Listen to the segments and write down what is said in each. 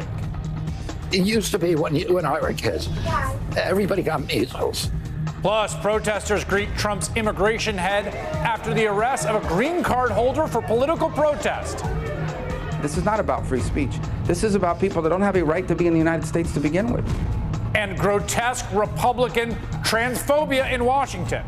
It used to be when you and I were kids, everybody got measles. Plus, protesters greet Trump's immigration head after the arrest of a green card holder for political protest. This is not about free speech. This is about people that don't have a right to be in the United States to begin with. And grotesque Republican transphobia in Washington.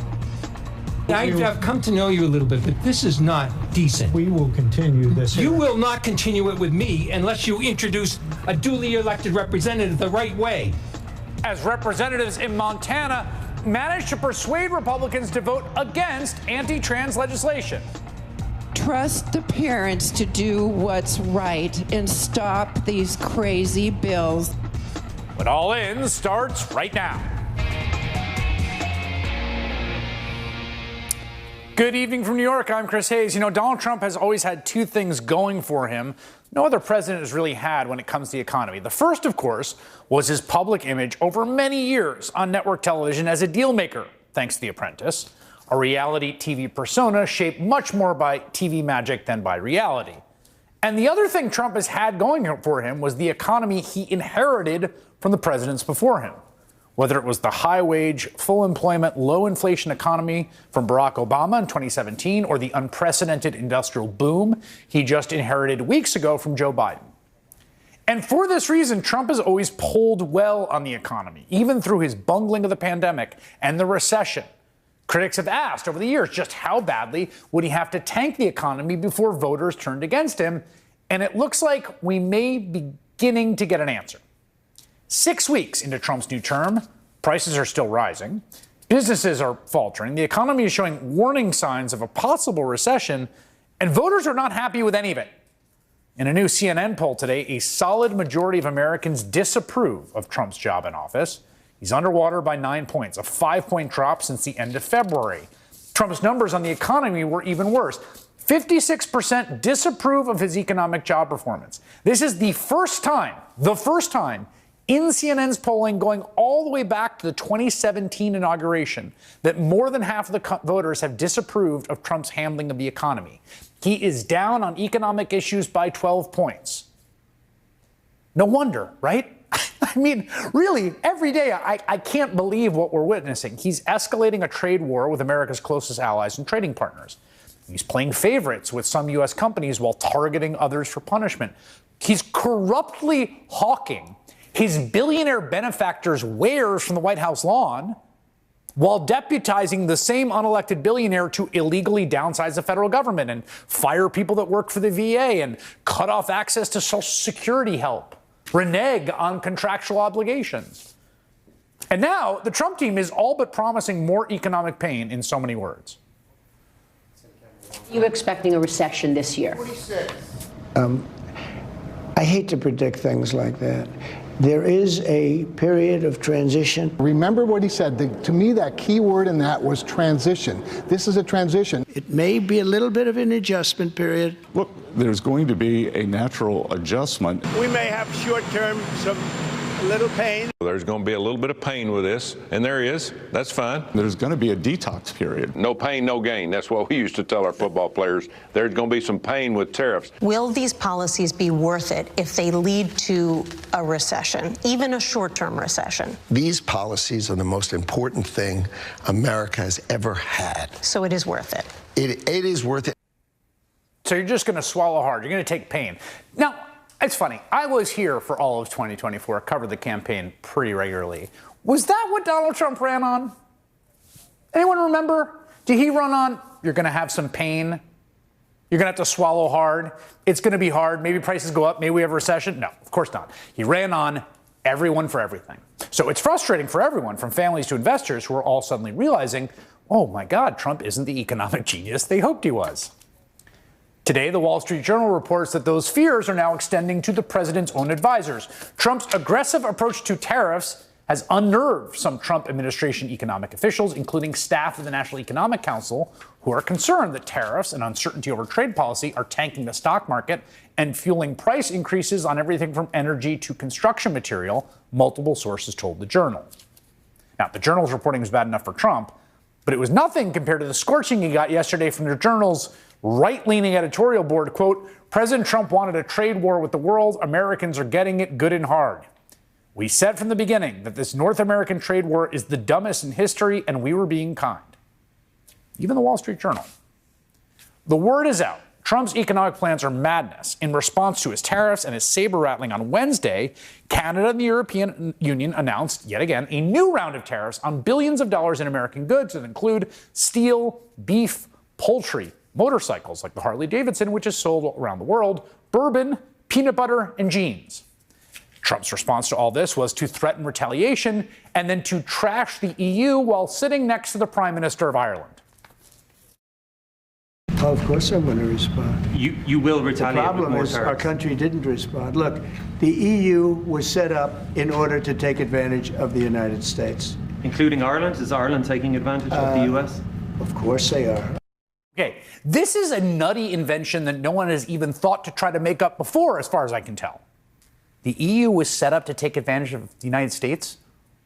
I've come to know you a little bit, but this is not decent. We will continue this. You will not continue it with me unless you introduce a duly elected representative the right way. As representatives in Montana managed to persuade Republicans to vote against anti-trans legislation. Trust the parents to do what's right and stop these crazy bills. But All In starts right now. Good evening from New York. I'm Chris Hayes. You know, Donald Trump has always had two things going for him no other president has really had when it comes to the economy. The first, of course, was his public image over many years on network television as a deal maker, thanks to The Apprentice, a reality TV persona shaped much more by TV magic than by reality. And the other thing Trump has had going for him was the economy he inherited from the presidents before him. Whether it was the high-wage, full-employment, low-inflation economy from Barack Obama in 2017 or the unprecedented industrial boom he just inherited weeks ago from Joe Biden. And for this reason, Trump has always polled well on the economy, even through his bungling of the pandemic and the recession. Critics have asked over the years just how badly would he have to tank the economy before voters turned against him, and it looks like we may be beginning to get an answer. 6 weeks into Trump's new term, prices are still rising, businesses are faltering, the economy is showing warning signs of a possible recession, and voters are not happy with any of it. In a new CNN poll today, a solid majority of Americans disapprove of Trump's job in office. He's underwater by 9 points, a 5-point drop since the end of February. Trump's numbers on the economy were even worse. 56% disapprove of his economic job performance. This is the first time in CNN's polling going all the way back to the 2017 inauguration that more than half of the voters have disapproved of Trump's handling of the economy. He is down on economic issues by 12 points. No wonder, right? I mean, really, every day I can't believe what we're witnessing. He's escalating a trade war with America's closest allies and trading partners. He's playing favorites with some U.S. companies while targeting others for punishment. He's corruptly hawking his billionaire benefactor's wares from the White House lawn while deputizing the same unelected billionaire to illegally downsize the federal government and fire people that work for the VA and cut off access to Social Security help, renege on contractual obligations. And now the Trump team is all but promising more economic pain in so many words. Are you expecting a recession this year? I hate to predict things like that. There is a period of transition. Remember what he said. To me, that key word in that was transition. This is a transition. It may be a little bit of an adjustment period. Look, there's going to be a natural adjustment. We may have short-term a little pain. There's going to be a little bit of pain with this, and there is. That's fine. There's going to be a detox period. No pain, no gain. That's what we used to tell our football players. There's going to be some pain with tariffs. Will these policies be worth it if they lead to a recession, even a short-term recession? These policies are the most important thing America has ever had. So it is worth it. It is worth it. So you're just going to swallow hard. You're going to take pain. Now, it's funny. I was here for all of 2024, covered the campaign pretty regularly. Was that what Donald Trump ran on? Anyone remember? Did he run on, you're going to have some pain? You're going to have to swallow hard? It's going to be hard. Maybe prices go up. Maybe we have a recession? No, of course not. He ran on everyone for everything. So it's frustrating for everyone, from families to investors, who are all suddenly realizing, oh my God, Trump isn't the economic genius they hoped he was. Today, the Wall Street Journal reports that those fears are now extending to the president's own advisors. Trump's aggressive approach to tariffs has unnerved some Trump administration economic officials, including staff of the National Economic Council, who are concerned that tariffs and uncertainty over trade policy are tanking the stock market and fueling price increases on everything from energy to construction material, multiple sources told the Journal. Now, the Journal's reporting was bad enough for Trump, but it was nothing compared to the scorching he got yesterday from the Journal's right-leaning editorial board, quote, President Trump wanted a trade war with the world. Americans are getting it good and hard. We said from the beginning that this North American trade war is the dumbest in history, and we were being kind. Even the Wall Street Journal. The word is out. Trump's economic plans are madness. In response to his tariffs and his saber-rattling on Wednesday, Canada and the European Union announced, yet again, a new round of tariffs on billions of dollars in American goods that include steel, beef, poultry, motorcycles like the Harley-Davidson, which is sold around the world, bourbon, peanut butter, and jeans. Trump's response to all this was to threaten retaliation and then to trash the EU while sitting next to the Prime Minister of Ireland. Oh, of course I'm going to respond. You will retaliate. The problem is our country didn't respond. Look, the EU was set up in order to take advantage of the United States. Including Ireland? Is Ireland taking advantage of the US? Of course they are. Okay, this is a nutty invention that no one has even thought to try to make up before, as far as I can tell. The EU was set up to take advantage of the United States?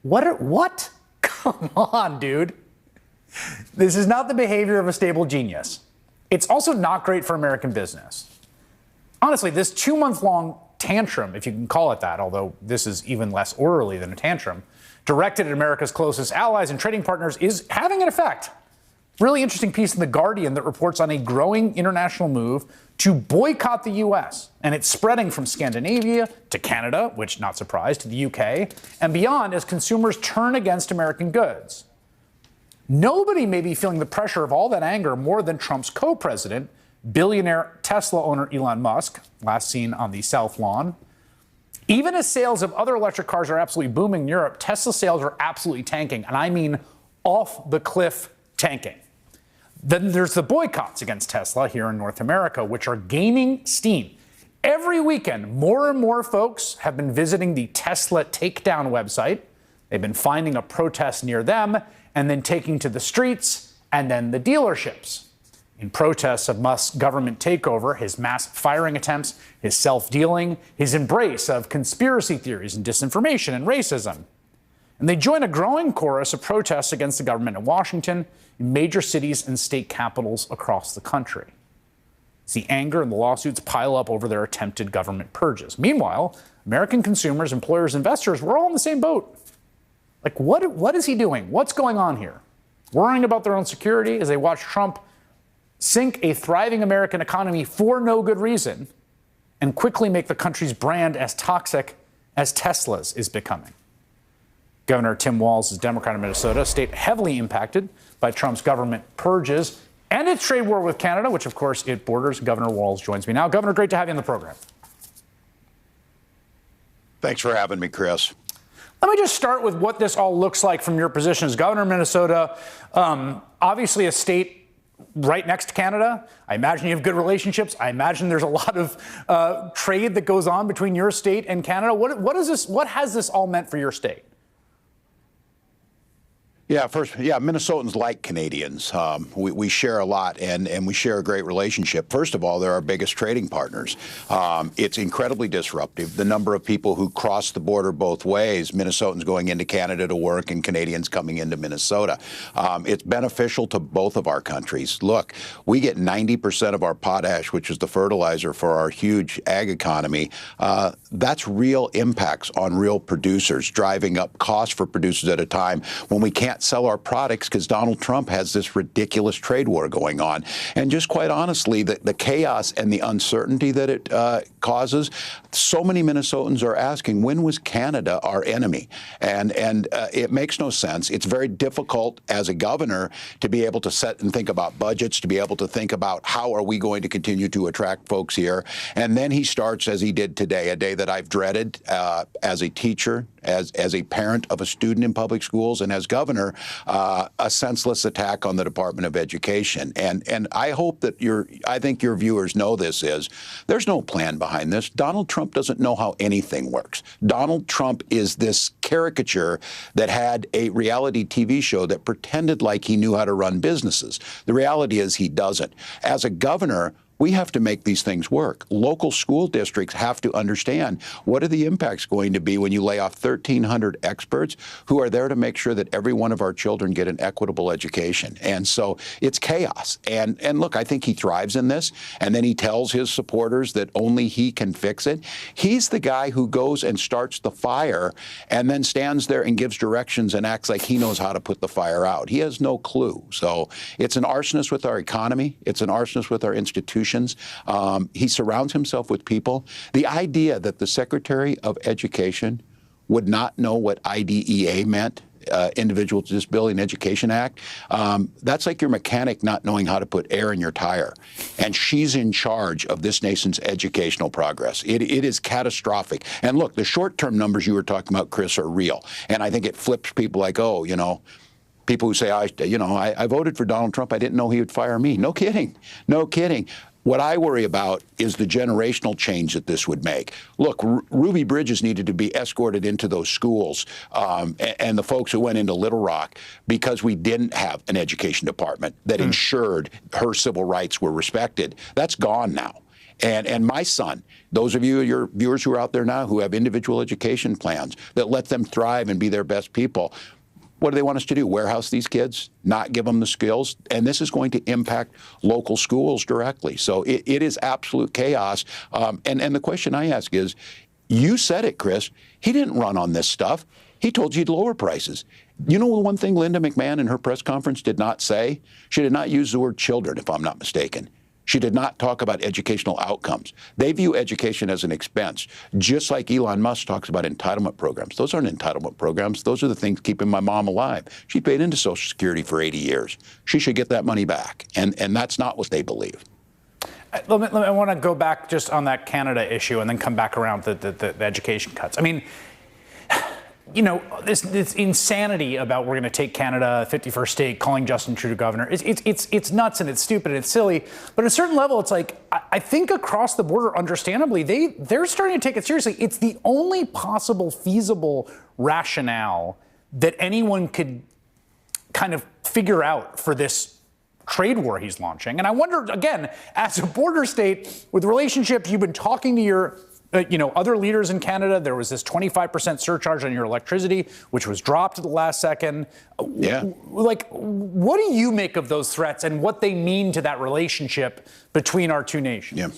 What? Come on, dude. This is not the behavior of a stable genius. It's also not great for American business. Honestly, this 2-month-long tantrum, if you can call it that, although this is even less orderly than a tantrum, directed at America's closest allies and trading partners is having an effect. Really interesting piece in The Guardian that reports on a growing international move to boycott the U.S. And it's spreading from Scandinavia to Canada, which, not surprised, to the UK, and beyond as consumers turn against American goods. Nobody may be feeling the pressure of all that anger more than Trump's co-president, billionaire Tesla owner Elon Musk, last seen on the South Lawn. Even as sales of other electric cars are absolutely booming in Europe, Tesla sales are absolutely tanking, and I mean off the cliff tanking. Then there's the boycotts against Tesla here in North America, which are gaining steam. Every weekend, more and more folks have been visiting the Tesla Takedown website. They've been finding a protest near them and then taking to the streets and then the dealerships. In protests of Musk's government takeover, his mass firing attempts, his self-dealing, his embrace of conspiracy theories and disinformation and racism. And they join a growing chorus of protests against the government in Washington, in major cities and state capitals across the country. As the anger and the lawsuits pile up over their attempted government purges. Meanwhile, American consumers, employers, investors, we're all in the same boat. Like, what is he doing? What's going on here? Worrying about their own security as they watch Trump sink a thriving American economy for no good reason and quickly make the country's brand as toxic as Tesla's is becoming. Governor Tim Walz is a Democrat of Minnesota, a state heavily impacted by Trump's government purges and its trade war with Canada, which, of course, it borders. Governor Walz joins me now. Governor, great to have you on the program. Thanks for having me, Chris. Let me just start with what this all looks like from your position as governor of Minnesota. Obviously, a state right next to Canada. I imagine you have good relationships. I imagine there's a lot of trade that goes on between your state and Canada. What has this all meant for your state? Minnesotans like Canadians. We share a lot, and we share a great relationship. First of all, they're our biggest trading partners. It's incredibly disruptive. The number of people who cross the border both ways, Minnesotans going into Canada to work and Canadians coming into Minnesota. It's beneficial to both of our countries. Look, we get 90% of our potash, which is the fertilizer for our huge ag economy. That's real impacts on real producers, driving up costs for producers at a time when we can't sell our products because Donald Trump has this ridiculous trade war going on. And just quite honestly, the chaos and the uncertainty that it causes, so many Minnesotans are asking, when was Canada our enemy? And it makes no sense. It's very difficult as a governor to be able to set and think about budgets, to be able to think about how are we going to continue to attract folks here. And then he starts, as he did today, a day that I've dreaded as a teacher, as a parent of a student in public schools, and as governor, a senseless attack on the Department of Education. And I hope that I think your viewers know this is, there's no plan behind this. Donald Trump doesn't know how anything works. Donald Trump is this caricature that had a reality TV show that pretended like he knew how to run businesses. The reality is he doesn't. As a governor, We have to make these things work. Local school districts have to understand what are the impacts going to be when you lay off 1,300 experts who are there to make sure that every one of our children get an equitable education. And so it's chaos. And look, I think he thrives in this. And then he tells his supporters that only he can fix it. He's the guy who goes and starts the fire and then stands there and gives directions and acts like he knows how to put the fire out. He has no clue. So it's an arsonist with our economy. It's an arsonist with our institutions. He surrounds himself with people. The idea that the Secretary of Education would not know what IDEA meant, Individual Disability Education Act, that's like your mechanic not knowing how to put air in your tire. And she's in charge of this nation's educational progress. It is catastrophic. And look, the short-term numbers you were talking about, Chris, are real. And I think it flips people like, oh, you know, people who say, I voted for Donald Trump. I didn't know he would fire me. No kidding. No kidding. What I worry about is the generational change that this would make. Look, Ruby Bridges needed to be escorted into those schools and the folks who went into Little Rock because we didn't have an education department that ensured her civil rights were respected. That's gone now. And my son, those of you, your viewers who are out there now who have individual education plans that let them thrive and be their best people, what do they want us to do? Warehouse these kids, not give them the skills? And this is going to impact local schools directly. So it is absolute chaos. And the question I ask is, you said it, Chris. He didn't run on this stuff. He told you he'd lower prices. You know the one thing Linda McMahon in her press conference did not say? She did not use the word children, if I'm not mistaken. She did not talk about educational outcomes. They view education as an expense, just like Elon Musk talks about entitlement programs. Those aren't entitlement programs. Those are the things keeping my mom alive. She paid into Social Security for 80 years. She should get that money back, and that's not what they believe. I want to go back just on that Canada issue and then come back around to the education cuts. I mean, you know, this insanity about we're going to take Canada, 51st state, calling Justin Trudeau governor. It's nuts and it's stupid and it's silly. But at a certain level, it's like, I think across the border, understandably, they're starting to take it seriously. It's the only possible feasible rationale that anyone could kind of figure out for this trade war he's launching. And I wonder, again, as a border state with relationship, you've been talking to your other leaders in Canada. There was this 25% surcharge on your electricity, which was dropped at the last second. Yeah. Like, what do you make of those threats and what they mean to that relationship between our two nations? Yeah.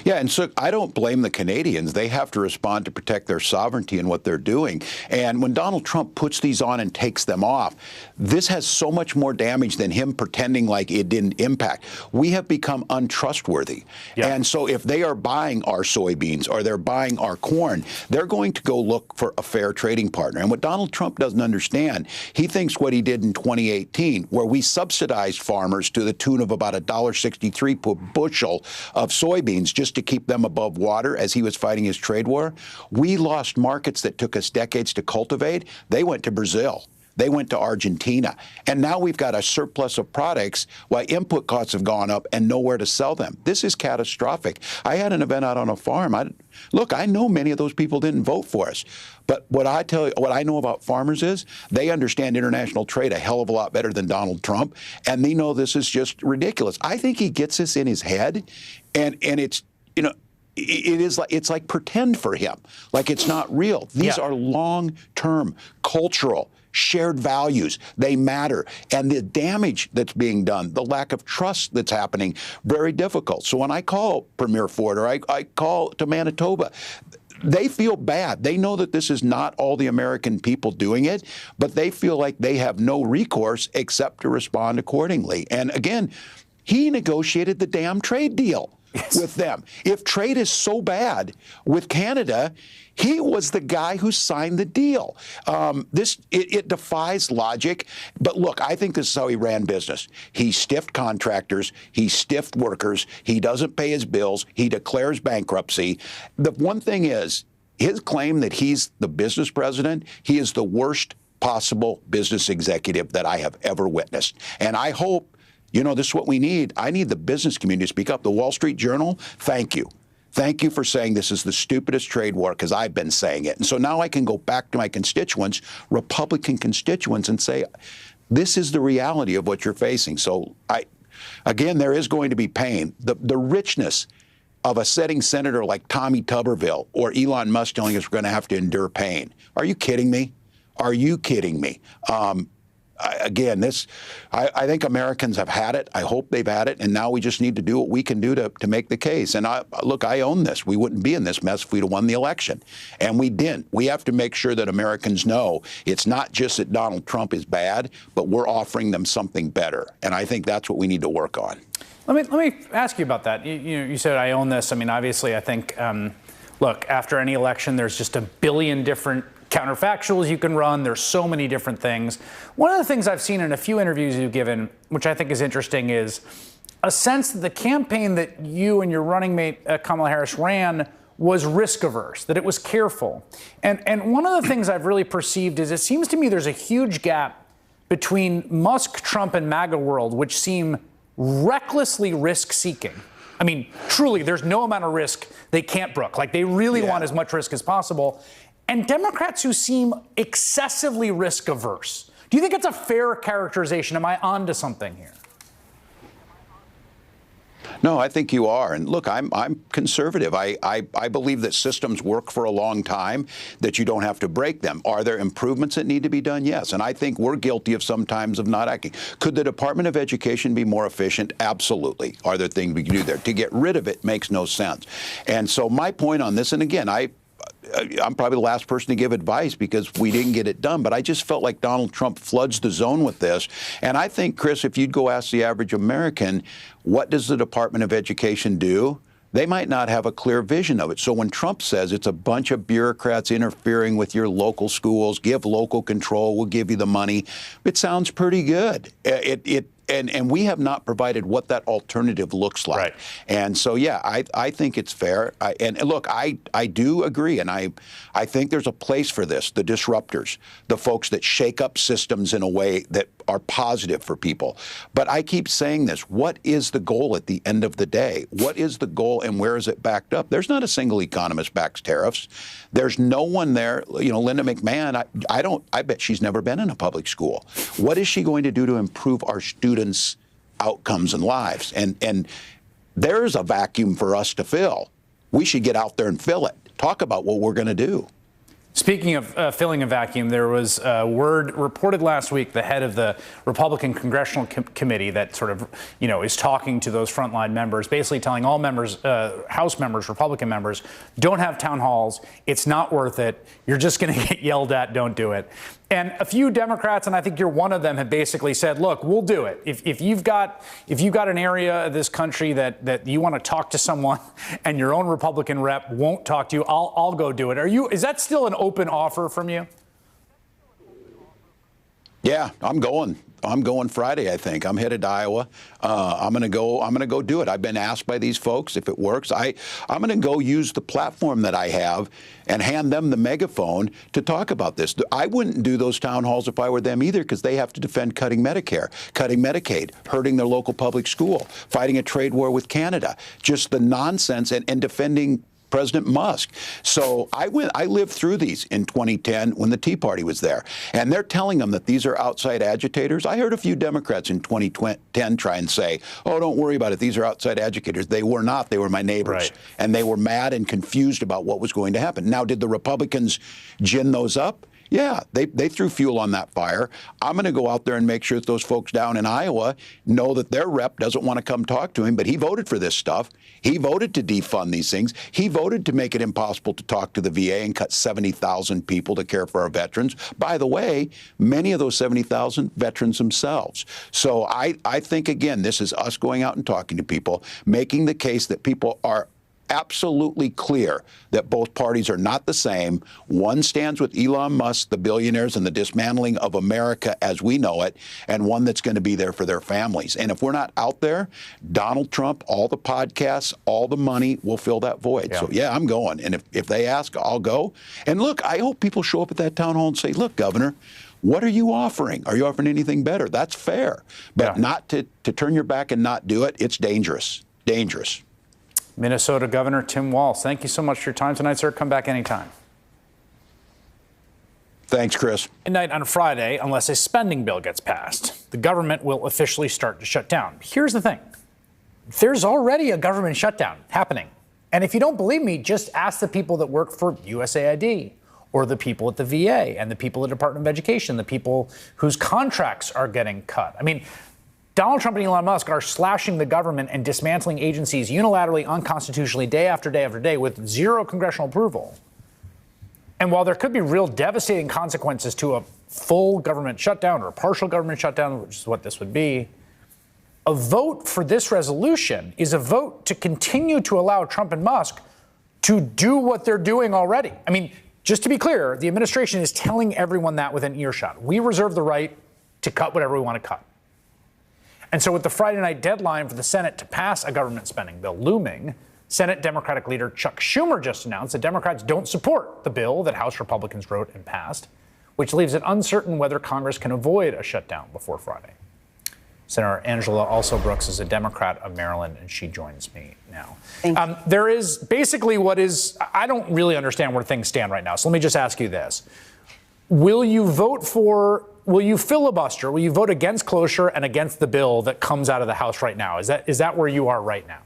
Yeah, and so I don't blame the Canadians. They have to respond to protect their sovereignty and what they're doing. And when Donald Trump puts these on and takes them off, this has so much more damage than him pretending like it didn't impact. We have become untrustworthy. Yeah. And so if they are buying our soybeans or they're buying our corn, they're going to go look for a fair trading partner. And what Donald Trump doesn't understand, he thinks what he did in 2018, where we subsidized farmers to the tune of about $1.63 per bushel of soybeans just to keep them above water as he was fighting his trade war. We lost markets that took us decades to cultivate. They went to Brazil. They went to Argentina. And now we've got a surplus of products while input costs have gone up and nowhere to sell them. This is catastrophic. I had an event out on a farm. Look, I know many of those people didn't vote for us. But what I know about farmers is they understand international trade a hell of a lot better than Donald Trump. And they know this is just ridiculous. I think he gets this in his head. And it's, it's like pretend for him. Like it's not real. These are long-term cultural shared values. They matter. And the damage that's being done, the lack of trust that's happening, very difficult. So when I call Premier Ford or I call to Manitoba, they feel bad. They know that this is not all the American people doing it, but they feel like they have no recourse except to respond accordingly. And again, he negotiated the damn trade deal with them. If trade is so bad with Canada, he was the guy who signed the deal. It defies logic. But look, I think this is how he ran business. He stiffed contractors. He stiffed workers. He doesn't pay his bills. He declares bankruptcy. The one thing is, his claim that he's the business president, he is the worst possible business executive that I have ever witnessed. And I hope, this is what we need. I need the business community to speak up. The Wall Street Journal, thank you. Thank you for saying this is the stupidest trade war, because I've been saying it. And so now I can go back to my constituents, Republican constituents, and say, this is the reality of what you're facing. So Again, there is going to be pain. The richness of a sitting senator like Tommy Tuberville or Elon Musk telling us we're going to have to endure pain. Are you kidding me? Are you kidding me? Again, I think Americans have had it. I hope they've had it. And now we just need to do what we can do to make the case. And look, I own this. We wouldn't be in this mess if we'd have won the election. And we didn't. We have to make sure that Americans know it's not just that Donald Trump is bad, but we're offering them something better. And I think that's what we need to work on. Let me ask you about that. You said I own this. I mean, obviously, I think, look, after any election, there's just a billion different counterfactuals you can run. There's so many different things. One of the things I've seen in a few interviews you've given, which I think is interesting, is a sense that the campaign that you and your running mate Kamala Harris ran was risk averse, that it was careful. And one of the things I've really perceived is it seems to me there's a huge gap between Musk, Trump, and MAGA world, which seem recklessly risk-seeking. I mean, truly, there's no amount of risk they can't brook. Like, they really want as much risk as possible. And Democrats who seem excessively risk-averse. Do you think it's a fair characterization? Am I onto something here? No, I think you are. And look, I'm conservative. I believe that systems work for a long time, that you don't have to break them. Are there improvements that need to be done? Yes. And I think we're guilty of sometimes of not acting. Could the Department of Education be more efficient? Absolutely. Are there things we can do there? To get rid of it makes no sense. And so my point on this, and again, I'm probably the last person to give advice because we didn't get it done, but I just felt like Donald Trump floods the zone with this. And I think, Chris, if you'd go ask the average American, what does the Department of Education do? They might not have a clear vision of it. So when Trump says it's a bunch of bureaucrats interfering with your local schools, give local control, we'll give you the money, it sounds pretty good. And we have not provided what that alternative looks like. Right. And so, yeah, I think it's fair. And look, I do agree. And I think there's a place for this, the disruptors, the folks that shake up systems in a way that are positive for people. But I keep saying this. What is the goal at the end of the day? What is the goal and where is it backed up? There's not a single economist backs tariffs. There's no one there. You know, Linda McMahon, I bet she's never been in a public school. What is she going to do to improve our students' outcomes and lives? And there's a vacuum for us to fill. We should get out there and fill it. Talk about what we're going to do. Speaking of filling a vacuum, there was word reported last week, the head of the Republican Congressional Committee that sort of, is talking to those frontline members, basically telling all members, House members, Republican members, don't have town halls. It's not worth it. You're just going to get yelled at. Don't do it. And a few Democrats, and I think you're one of them, have basically said, look, we'll do it. If you've got an area of this country that you want to talk to someone and your own Republican rep won't talk to you, I'll go do it. Is that still an open offer from you? Yeah, I'm going. I'm going Friday, I think. I'm headed to Iowa. I'm going to go do it. I've been asked by these folks if it works. I'm going to go use the platform that I have and hand them the megaphone to talk about this. I wouldn't do those town halls if I were them either, because they have to defend cutting Medicare, cutting Medicaid, hurting their local public school, fighting a trade war with Canada, just the nonsense and defending President Musk. So I lived through these in 2010 when the Tea Party was there. And they're telling them that these are outside agitators. I heard a few Democrats in 2010 try and say, oh, don't worry about it. These are outside agitators. They were not. They were my neighbors. Right. And they were mad and confused about what was going to happen. Now, did the Republicans gin those up? Yeah, they threw fuel on that fire. I'm going to go out there and make sure that those folks down in Iowa know that their rep doesn't want to come talk to him, but he voted for this stuff. He voted to defund these things. He voted to make it impossible to talk to the VA and cut 70,000 people to care for our veterans. By the way, many of those 70,000 veterans themselves. So I think, again, this is us going out and talking to people, making the case that people are absolutely clear that both parties are not the same. One stands with Elon Musk, the billionaires, and the dismantling of America as we know it, and one that's going to be there for their families. And if we're not out there, Donald Trump, all the podcasts, all the money will fill that void. Yeah. So, yeah, I'm going. And if they ask, I'll go. And look, I hope people show up at that town hall and say, look, Governor, what are you offering? Are you offering anything better? That's fair. But not to turn your back and not do it, it's dangerous. Dangerous. Minnesota Governor Tim Walz, thank you so much for your time tonight, sir. Come back anytime. Thanks, Chris. Midnight on Friday, unless a spending bill gets passed, the government will officially start to shut down. Here's the thing. There's already a government shutdown happening. And if you don't believe me, just ask the people that work for USAID or the people at the VA and the people at the Department of Education, the people whose contracts are getting cut. I mean, Donald Trump and Elon Musk are slashing the government and dismantling agencies unilaterally, unconstitutionally, day after day after day with zero congressional approval. And while there could be real devastating consequences to a full government shutdown or a partial government shutdown, which is what this would be, a vote for this resolution is a vote to continue to allow Trump and Musk to do what they're doing already. I mean, just to be clear, the administration is telling everyone that within earshot. We reserve the right to cut whatever we want to cut. And so with the Friday night deadline for the Senate to pass a government spending bill looming, Senate Democratic leader Chuck Schumer just announced that Democrats don't support the bill that House Republicans wrote and passed, which leaves it uncertain whether Congress can avoid a shutdown before Friday. Senator Angela Also Brooks is a Democrat of Maryland, and she joins me now. There is basically I don't really understand where things stand right now. So let me just ask you this. Will you filibuster? Will you vote against cloture and against the bill that comes out of the House right now? Is that where you are right now?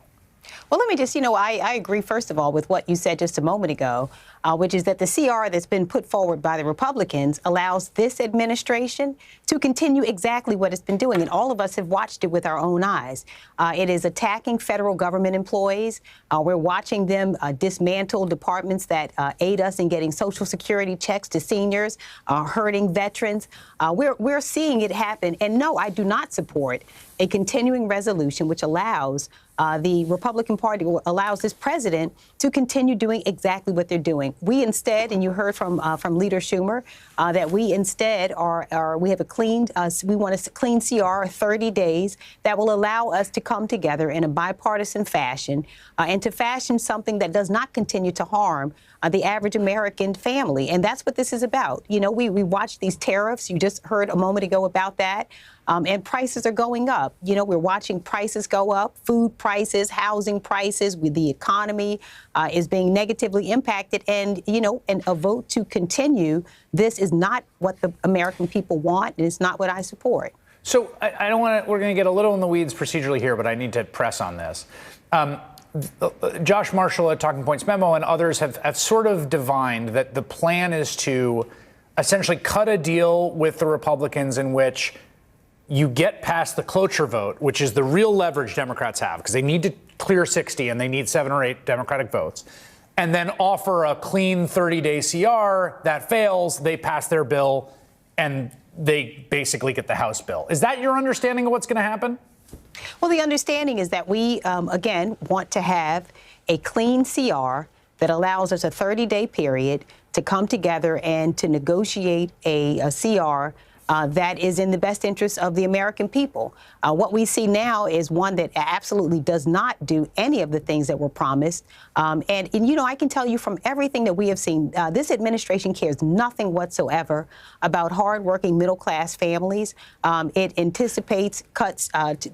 Well, let me just, I agree, first of all, with what you said just a moment ago, which is that the CR that's been put forward by the Republicans allows this administration to continue exactly what it's been doing. And all of us have watched it with our own eyes. It is attacking federal government employees. We're watching them dismantle departments that aid us in getting Social Security checks to seniors, hurting veterans. We're seeing it happen. And no, I do not support a continuing resolution which allows the Republican Party, allows this president to continue doing exactly what they're doing. We instead, and you heard from Leader Schumer, that we instead we have a clean, we want a clean CR, 30 days, that will allow us to come together in a bipartisan fashion and to fashion something that does not continue to harm the average American family. And that's what this is about. We watch these tariffs. You just heard a moment ago about that. And prices are going up. We're watching prices go up, food prices, housing prices, with the economy is being negatively impacted. And, and a vote to continue this is not what the American people want, and it's not what I support. So I don't want to, we're going to get a little in the weeds procedurally here, but I need to press on this. Josh Marshall at Talking Points Memo and others have sort of divined that the plan is to essentially cut a deal with the Republicans in which you get past the cloture vote, which is the real leverage Democrats have, because they need to clear 60 and they need 7 or 8 Democratic votes, and then offer a clean 30-day CR. That fails, they pass their bill, and they basically get the House bill. Is that your understanding of what's going to happen? Well, the understanding is that we, again, want to have a clean CR that allows us a 30-day period to come together and to negotiate a CR that is in the best interest of the American people. What we see now is one that absolutely does not do any of the things that were promised. And I can tell you from everything that we have seen, this administration cares nothing whatsoever about hardworking middle-class families. It anticipates cuts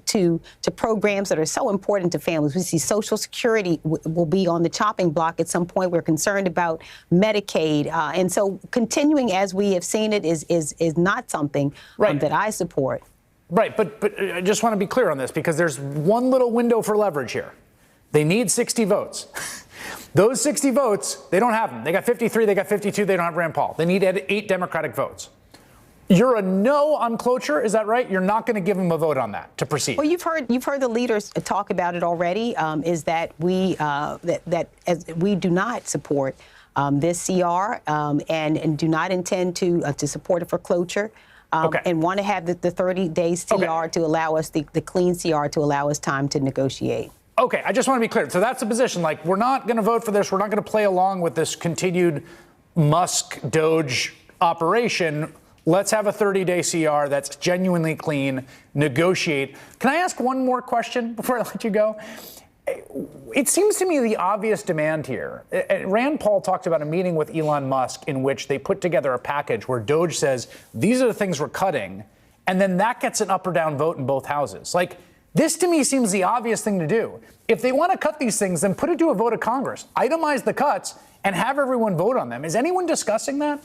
to programs that are so important to families. We see Social Security will be on the chopping block at some point. We're concerned about Medicaid. And so continuing as we have seen it is not something that I support. Right, but I just want to be clear on this, because there's one little window for leverage here. They need 60 votes. Those 60 votes, they don't have them. They got 53, they got 52, they don't have Rand Paul. They need 8 Democratic votes. You're a no on cloture, is that right? You're not going to give them a vote on that to proceed. Well, you've heard the leaders talk about it already. Is that we as we do not support this CR and do not intend to support it for cloture. And want to have the 30-day CR to allow us, the clean CR to allow us time to negotiate. Okay, I just want to be clear. So that's the position. Like, we're not going to vote for this. We're not going to play along with this continued Musk-Doge operation. Let's have a 30-day CR that's genuinely clean, negotiate. Can I ask one more question before I let you go? It seems to me the obvious demand here. Rand Paul talked about a meeting with Elon Musk in which they put together a package where Doge says, these are the things we're cutting, and then that gets an up or down vote in both houses. Like, this to me seems the obvious thing to do. If they want to cut these things, then put it to a vote of Congress. Itemize the cuts and have everyone vote on them. Is anyone discussing that?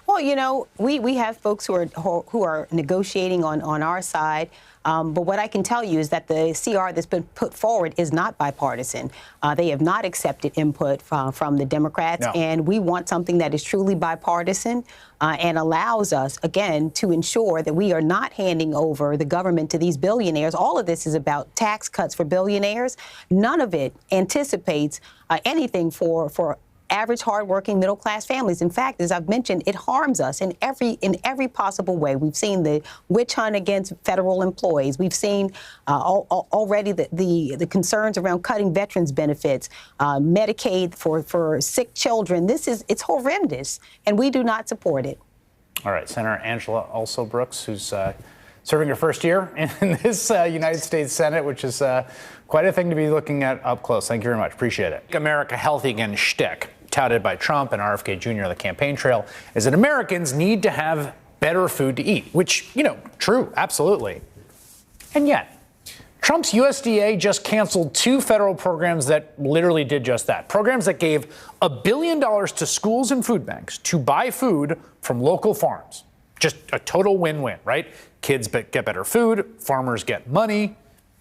Well, you know, we have folks who are negotiating on our side. But what I can tell you is that the CR that's been put forward is not bipartisan. They have not accepted input from the Democrats, and we want something that is truly bipartisan and allows us, again, to ensure that we are not handing over the government to these billionaires. All of this is about tax cuts for billionaires. None of it anticipates anything for average, hardworking, middle-class families. In fact, as I've mentioned, it harms us in every possible way. We've seen the witch hunt against federal employees. We've seen already the concerns around cutting veterans benefits, Medicaid for sick children. It's horrendous, and we do not support it. All right, Senator Angela Alsobrooks, who's serving her first year in this United States Senate, which is quite a thing to be looking at up close. Thank you very much. Appreciate it. America Healthy Again shtick, touted by Trump and RFK Jr. on the campaign trail, is that Americans need to have better food to eat, which, true, absolutely. And yet, Trump's USDA just canceled 2 federal programs that literally did just that. Programs that gave $1 billion to schools and food banks to buy food from local farms. Just a total win-win, right? Kids get better food, farmers get money,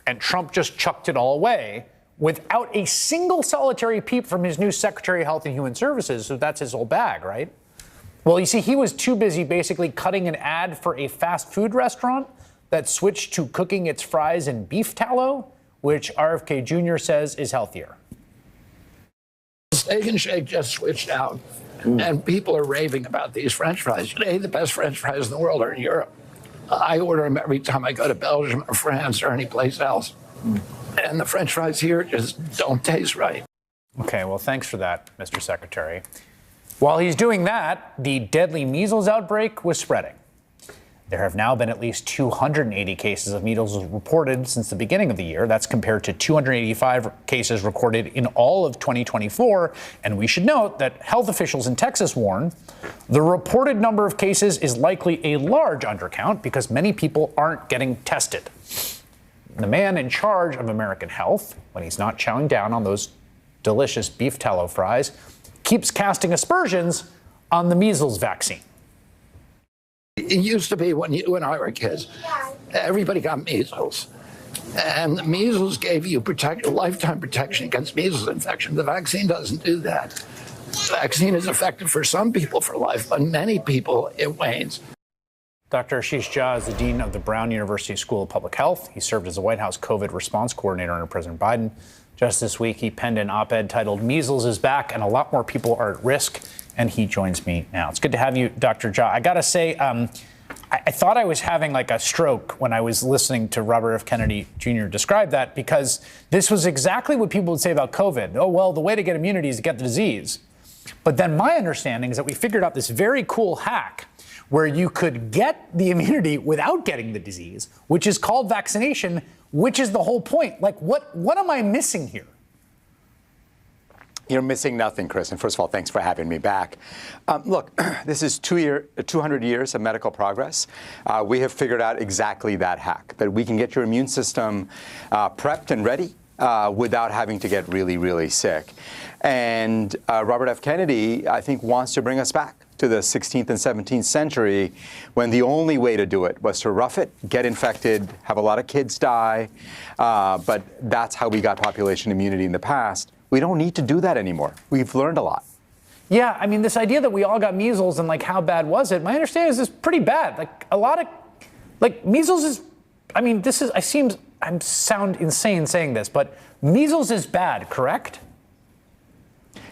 and Trump just chucked it all away without a single solitary peep from his new Secretary of Health and Human Services, so that's his whole bag, right? Well, you see, he was too busy basically cutting an ad for a fast food restaurant that switched to cooking its fries in beef tallow, which RFK Jr. says is healthier. Steak and Shake just switched out, and people are raving about these French fries. Today, the best French fries in the world are in Europe. I order them every time I go to Belgium or France or any place else. And the French fries here just don't taste right. Okay, well, thanks for that, Mr. Secretary. While he's doing that, the deadly measles outbreak was spreading. There have now been at least 280 cases of measles reported since the beginning of the year. That's compared to 285 cases recorded in all of 2024. And we should note that health officials in Texas warn the reported number of cases is likely a large undercount because many people aren't getting tested. The man in charge of American Health, when he's not chowing down on those delicious beef tallow fries, keeps casting aspersions on the measles vaccine. It used to be when you and I were kids, everybody got measles. And the measles gave you lifetime protection against measles infection. The vaccine doesn't do that. The vaccine is effective for some people for life, but many people, it wanes. Dr. Ashish Jha is the dean of the Brown University School of Public Health. He served as the White House COVID response coordinator under President Biden. Just this week, he penned an op-ed titled "Measles is Back and a Lot More People Are at Risk." And he joins me now. It's good to have you, Dr. Jha. I got to say, I thought I was having like a stroke when I was listening to Robert F. Kennedy Jr. describe that, because this was exactly what people would say about COVID. Oh, well, the way to get immunity is to get the disease. But then my understanding is that we figured out this very cool hack where you could get the immunity without getting the disease, which is called vaccination, which is the whole point. Like, what am I missing here? You're missing nothing, Chris. And first of all, thanks for having me back. Look, this is 200 years of medical progress. We have figured out exactly that hack, that we can get your immune system prepped and ready without having to get really, really sick. And Robert F. Kennedy, I think, wants to bring us back to the 16th and 17th century, when the only way to do it was to rough it, get infected, have a lot of kids die. But that's how we got population immunity in the past. We don't need to do that anymore. We've learned a lot. Yeah, I mean, this idea that we all got measles and like how bad was it? My understanding is it's pretty bad. Like a lot of, like measles is, I mean, this is, I sound insane saying this, but measles is bad, correct?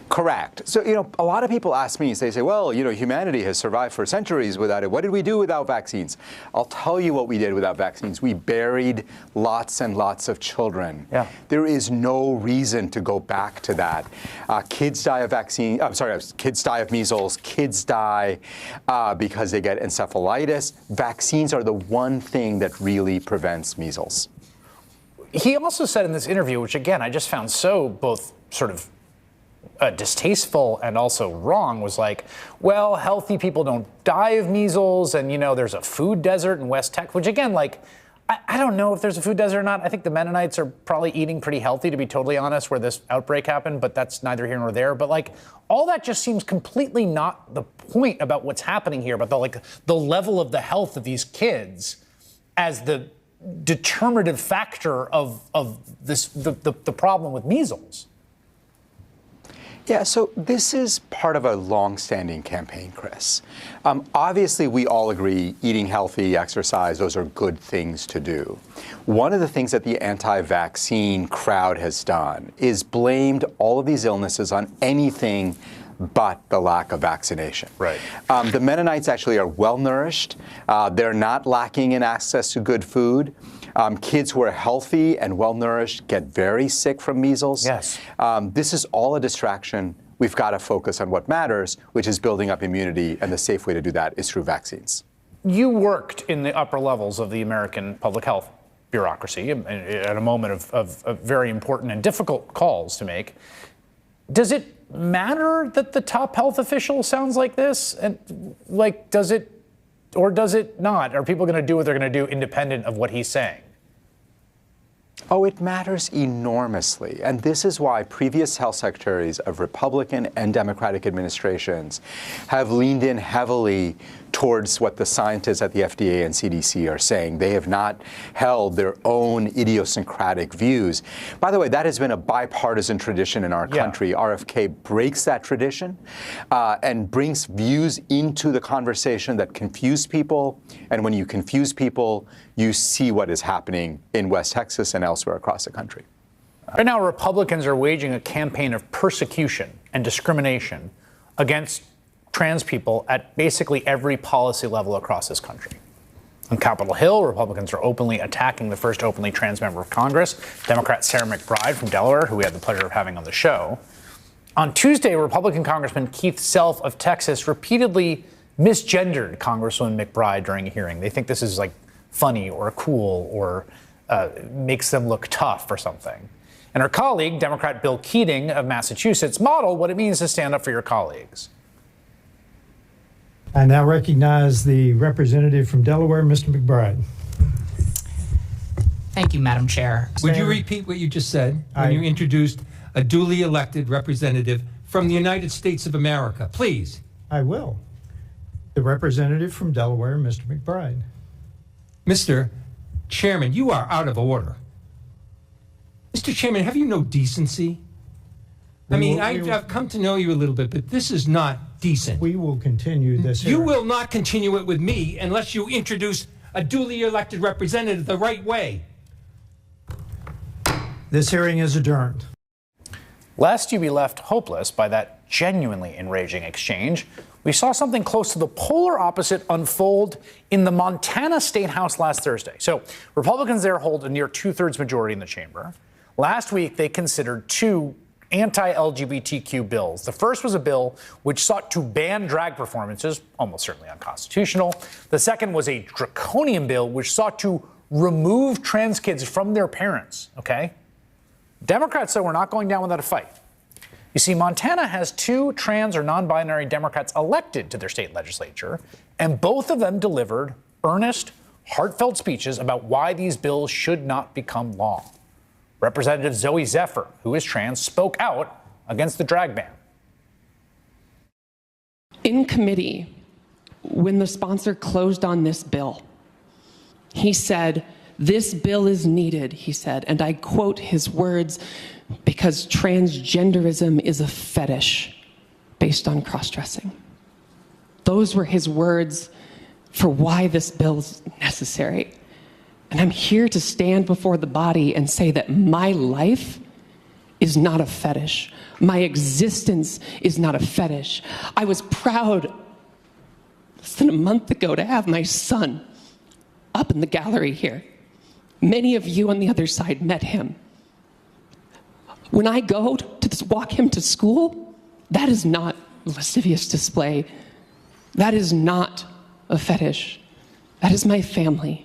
Correct. So, a lot of people ask me, they say, well, humanity has survived for centuries without it. What did we do without vaccines? I'll tell you what we did without vaccines. We buried lots and lots of children. Yeah. There is no reason to go back to that. Kids die of kids die of measles. Kids die because they get encephalitis. Vaccines are the one thing that really prevents measles. He also said in this interview, which again, I just found so both sort of distasteful and also wrong, was like, well, healthy people don't die of measles, and there's a food desert in West Texas, which again, like, I don't know if there's a food desert or not. I think the Mennonites are probably eating pretty healthy, to be totally honest, where this outbreak happened, but that's neither here nor there. But like, all that just seems completely not the point about what's happening here, but the level of the health of these kids as the determinative factor of this the problem with measles. Yeah, so this is part of a long-standing campaign, Chris. Obviously, we all agree eating healthy, exercise, those are good things to do. One of the things that the anti-vaccine crowd has done is blamed all of these illnesses on anything but the lack of vaccination. Right. The Mennonites actually are well-nourished. They're not lacking in access to good food. Kids who are healthy and well-nourished get very sick from measles. Yes. This is all a distraction. We've got to focus on what matters, which is building up immunity, and the safe way to do that is through vaccines. You worked in the upper levels of the American public health bureaucracy at a moment of very important and difficult calls to make. Does it matter that the top health official sounds like this? And like, does it, or does it not? Are people going to do what they're going to do independent of what he's saying? Oh, it matters enormously. And this is why previous health secretaries of Republican and Democratic administrations have leaned in heavily towards what the scientists at the FDA and CDC are saying. They have not held their own idiosyncratic views. By the way, that has been a bipartisan tradition in our country. RFK breaks that tradition and brings views into the conversation that confuse people. And when you confuse people, you see what is happening in West Texas and elsewhere across the country. Right now, Republicans are waging a campaign of persecution and discrimination against trans people at basically every policy level across this country. On Capitol Hill, Republicans are openly attacking the first openly trans member of Congress, Democrat Sarah McBride from Delaware, who we had the pleasure of having on the show. On Tuesday, Republican Congressman Keith Self of Texas repeatedly misgendered Congresswoman McBride during a hearing. They think this is like funny or cool or makes them look tough or something. And her colleague, Democrat Bill Keating of Massachusetts, modeled what it means to stand up for your colleagues. I now recognize the representative from Delaware, Mr. McBride. Thank you, Madam Chair. Would you repeat what you just said when you introduced a duly elected representative from the United States of America? Please. I will. The representative from Delaware, Mr. McBride. Mr. Chairman, you are out of order. Mr. Chairman, have you no decency? I've come to know you a little bit, but this is not decent. We will continue this You hearing. will not continue it with me unless you introduce a duly elected representative the right way. This hearing is adjourned. Lest you be left hopeless by that genuinely enraging exchange, we saw something close to the polar opposite unfold in the Montana State House last Thursday. So Republicans there hold a near two-thirds majority in the chamber. Last week, they considered two anti-LGBTQ bills. The first was a bill which sought to ban drag performances, almost certainly unconstitutional. The second was a draconian bill which sought to remove trans kids from their parents, okay? Democrats said we're not going down without a fight. You see, Montana has two trans or non-binary Democrats elected to their state legislature, and both of them delivered earnest, heartfelt speeches about why these bills should not become law. Representative Zoe Zephyr, who is trans, spoke out against the drag ban. In committee, when the sponsor closed on this bill, he said, "This bill is needed," he said, and I quote his words, "because transgenderism is a fetish based on cross-dressing." Those were his words for why this bill is necessary. And I'm here to stand before the body and say that my life is not a fetish. My existence is not a fetish. I was proud less than a month ago to have my son up in the gallery here. Many of you on the other side met him. When I go to walk him to school, that is not a lascivious display. That is not a fetish. That is my family.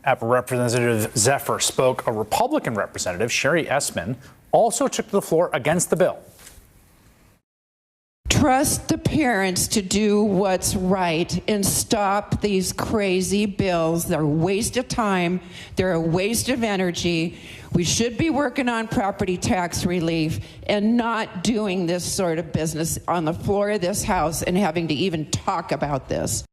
After Representative Zephyr spoke, a Republican representative, Sherry Essman, also took to the floor against the bill. trust the parents to do what's right and stop these crazy bills. They're a waste of time. They're a waste of energy. We should be working on property tax relief and not doing this sort of business on the floor of this House and having to even talk about this.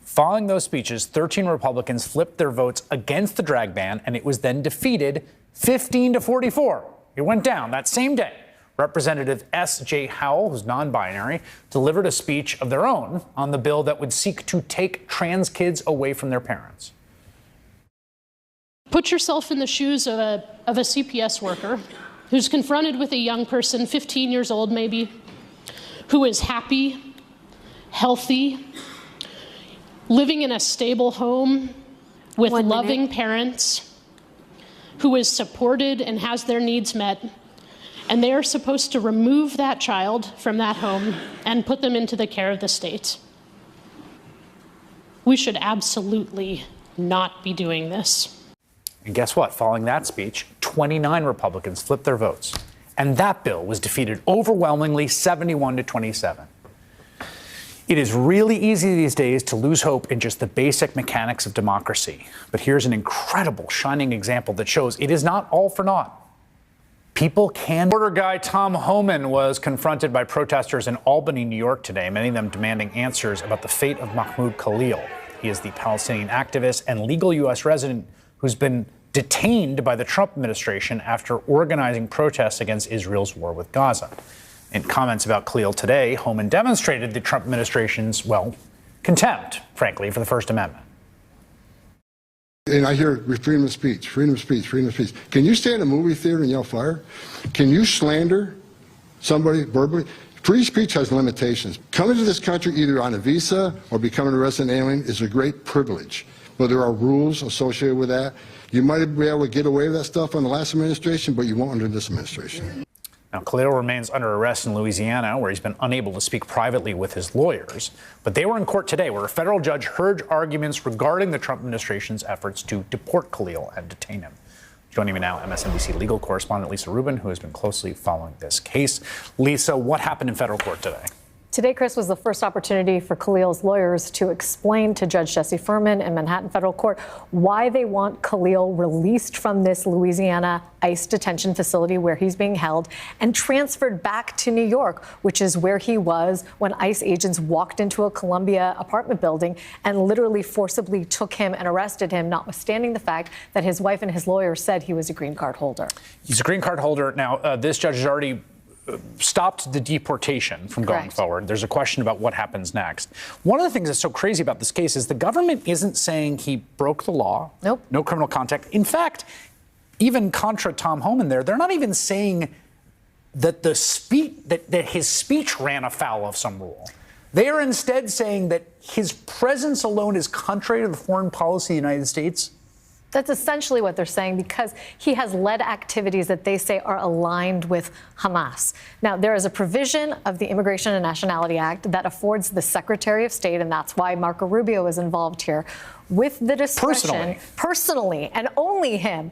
Following those speeches, 13 Republicans flipped their votes against the drag ban, and it was then defeated 15-44. It went down that same day. Representative S.J. Howell, who's non-binary, delivered a speech of their own on the bill that would seek to take trans kids away from their parents. Put yourself in the shoes of a CPS worker who's confronted with a young person, 15 years old maybe, who is happy, healthy, living in a stable home with loving parents, who is supported and has their needs met, and they are supposed to remove that child from that home and put them into the care of the state. We should absolutely not be doing this. And guess what? Following that speech, 29 Republicans flipped their votes, and that bill was defeated overwhelmingly 71-27. It is really easy these days to lose hope in just the basic mechanics of democracy. But here's an incredible, shining example that shows it is not all for naught. People can. Border guy Tom Homan was confronted by protesters in Albany, New York today, many of them demanding answers about the fate of Mahmoud Khalil. He is the Palestinian activist and legal U.S. resident who's been detained by the Trump administration after organizing protests against Israel's war with Gaza. In comments about Khalil today, Homan demonstrated the Trump administration's, well, contempt, frankly, for the First Amendment. And I hear freedom of speech, freedom of speech, freedom of speech. Can you stay in a movie theater and yell fire? Can you slander somebody verbally? Free speech has limitations. Coming to this country either on a visa or becoming a resident alien is a great privilege. But there are rules associated with that. You might be able to get away with that stuff on the last administration, but you won't under this administration. Now, Khalil remains under arrest in Louisiana, where he's been unable to speak privately with his lawyers. But they were in court today, where a federal judge heard arguments regarding the Trump administration's efforts to deport Khalil and detain him. Joining me now, MSNBC legal correspondent Lisa Rubin, who has been closely following this case. Lisa, what happened in federal court today? Today, Chris, was the first opportunity for Khalil's lawyers to explain to Judge Jesse Furman in Manhattan Federal Court why they want Khalil released from this Louisiana ICE detention facility where he's being held and transferred back to New York, which is where he was when ICE agents walked into a Columbia apartment building and literally forcibly took him and arrested him, notwithstanding the fact that his wife and his lawyer said he was a green card holder. He's a green card holder. Now, this judge has already stopped the deportation from going forward. There's a question about what happens next. One of the things that's so crazy about this case is the government isn't saying he broke the law. Nope. No criminal contact. In fact, even contra Tom Homan there, they're not even saying that that his speech ran afoul of some rule. They are instead saying that his presence alone is contrary to the foreign policy of the United States. That's essentially what they're saying, because he has led activities that they say are aligned with Hamas. Now, there is a provision of the Immigration and Nationality Act that affords the Secretary of State, and that's why Marco Rubio is involved here, with the discretion, personally, and only him,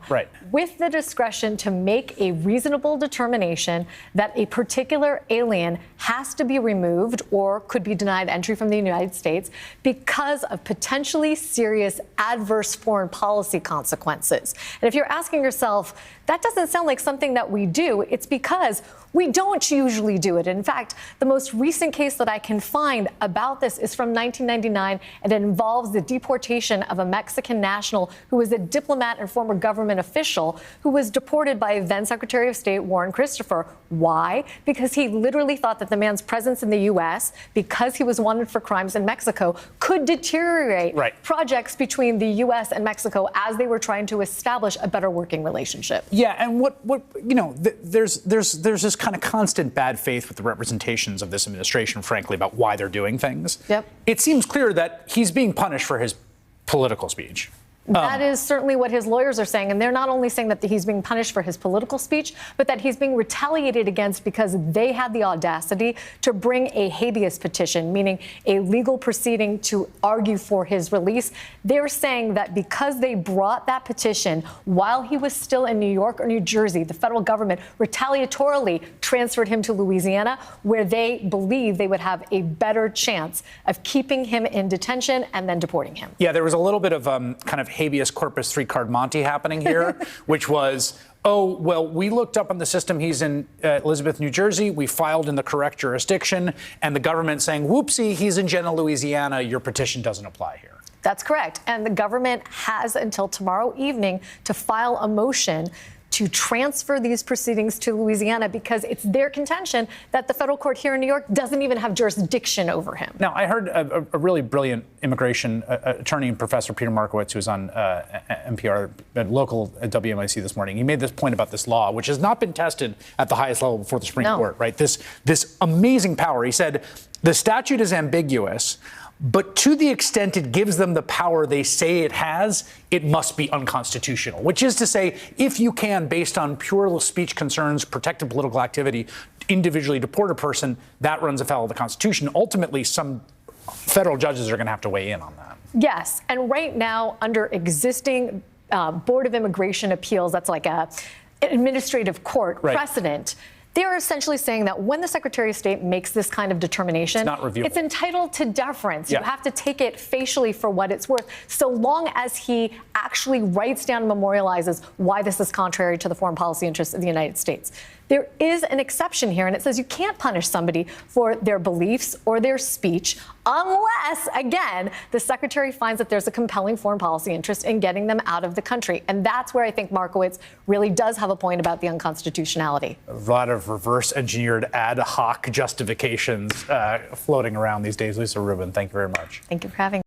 with the discretion to make a reasonable determination that a particular alien has to be removed or could be denied entry from the United States because of potentially serious adverse foreign policy consequences. And if you're asking yourself, that doesn't sound like something that we do, it's because we don't usually do it. In fact, the most recent case that I can find about this is from 1999, and it involves the deportation of a Mexican national who was a diplomat and former government official who was deported by then Secretary of State Warren Christopher. Why? Because he literally thought that the man's presence in the U.S., because he was wanted for crimes in Mexico, could deteriorate projects between the U.S. and Mexico as they were trying to establish a better working relationship. Yeah, and what you know, there's this kind of constant bad faith with the representations of this administration, frankly, about why they're doing things. Yep. It seems clear that he's being punished for his political speech. That is certainly what his lawyers are saying. And they're not only saying that he's being punished for his political speech, but that he's being retaliated against because they had the audacity to bring a habeas petition, meaning a legal proceeding to argue for his release. They're saying that because they brought that petition while he was still in New York or New Jersey, the federal government retaliatorily transferred him to Louisiana, where they believe they would have a better chance of keeping him in detention and then deporting him. Yeah, there was a little bit of kind of habeas corpus three-card Monty happening here, which was, oh, well, we looked up on the system. He's in Elizabeth, New Jersey. We filed in the correct jurisdiction. And the government saying, whoopsie, he's in Jena, Louisiana. Your petition doesn't apply here. That's correct. And the government has until tomorrow evening to file a motion to transfer these proceedings to Louisiana because it's their contention that the federal court here in New York doesn't even have jurisdiction over him. Now, I heard a really brilliant immigration attorney and Professor Peter Markowitz, who was on NPR, local at WMIC this morning. He made this point about this law, which has not been tested at the highest level before the Supreme Court, right? This amazing power. He said, the statute is ambiguous, but to the extent it gives them the power they say it has, it must be unconstitutional, which is to say, if you can, based on pure speech concerns, protected political activity, individually deport a person, that runs afoul of the Constitution. Ultimately, some federal judges are going to have to weigh in on that. Yes. And right now, under existing Board of Immigration Appeals, that's like an administrative court precedent, they're essentially saying that when the Secretary of State makes this kind of determination, it's not reviewable. It's entitled to deference. You have to take it facially for what it's worth, so long as he actually writes down and memorializes why this is contrary to the foreign policy interests of the United States. There is an exception here, and it says you can't punish somebody for their beliefs or their speech unless, again, the Secretary finds that there's a compelling foreign policy interest in getting them out of the country. And that's where I think Markowitz really does have a point about the unconstitutionality. A lot of reverse engineered ad hoc justifications floating around these days. Lisa Rubin, thank you very much. Thank you for having me.